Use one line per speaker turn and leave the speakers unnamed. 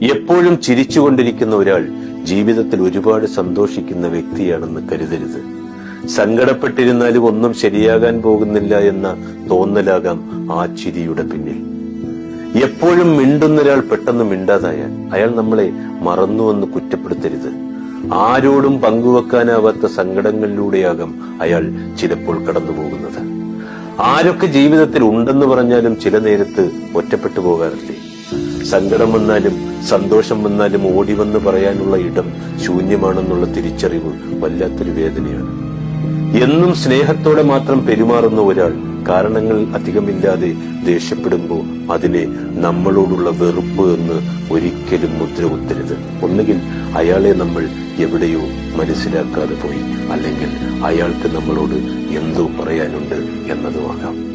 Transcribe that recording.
എപ്പോഴും ചിരിച്ചുകൊണ്ടിരിക്കുന്ന ഒരാൾ ജീവിതത്തിൽ ഒരുപാട് സന്തോഷിക്കുന്ന വ്യക്തിയാണെന്ന് കരുതരുത്. സങ്കടപ്പെട്ടിരുന്നാലും ഒന്നും ശരിയാകാൻ പോകുന്നില്ല എന്ന തോന്നലാകാം ആ ചിരിയുടെ പിന്നിൽ. എപ്പോഴും മിണ്ടുന്നൊരാൾ പെട്ടെന്ന് മിണ്ടാതായാൽ അയാൾ നമ്മളെ മറന്നുവെന്ന് കുറ്റപ്പെടുത്തരുത്. ആരോടും പങ്കുവെക്കാനാവാത്ത സങ്കടങ്ങളിലൂടെയാകാം അയാൾ ചിലപ്പോൾ കടന്നു പോകുന്നത്. ആരൊക്കെ ജീവിതത്തിൽ ഉണ്ടെന്ന് പറഞ്ഞാലും ചില നേരത്ത് ഒറ്റപ്പെട്ടു പോകാറില്ലേ? സങ്കടം വന്നാലും സന്തോഷം വന്നാലും ഓടിവന്ന് പറയാനുള്ള ഇടം ശൂന്യമാണെന്നുള്ള തിരിച്ചറിവ് വല്ലാത്തൊരു വേദനയാണ്. എന്നും സ്നേഹത്തോടെ മാത്രം പെരുമാറുന്ന ഒരാൾ കാരണങ്ങൾ അധികമില്ലാതെ ദേഷ്യപ്പെടുമ്പോൾ അതിനെ നമ്മളോടുള്ള വെറുപ്പ് എന്ന് ഒരിക്കലും മുദ്ര കുത്തരുത്. ഒന്നുകിൽ അയാളെ നമ്മൾ എവിടെയോ മനസ്സിലാക്കാതെ പോയി, അല്ലെങ്കിൽ അയാൾക്ക് നമ്മളോട് എന്തോ പറയാനുണ്ട് എന്നതുമാകാം.